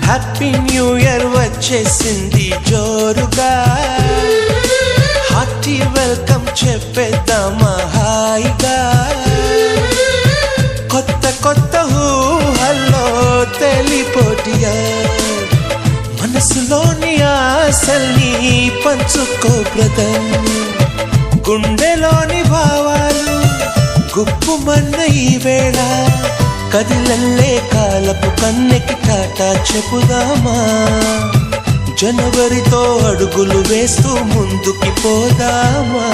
Happy new year వచ్చేసింది జోరుగా, hearty welcome చెప్పేద్దామా హాయిగా. కొత్త కొత్త ఊహల్లో తెలిపోటియా, మనసులోని ఆశల్ని పంచుకో బ్రదర్. గుండెలోని భావాలు గుప్పుమన్న ఈ వేళ, కదిలల్లే కాలపు కన్నెకి టాటా చెప్పుదామా. జనవరితో అడుగులు వేస్తూ ముందుకి పోదామా.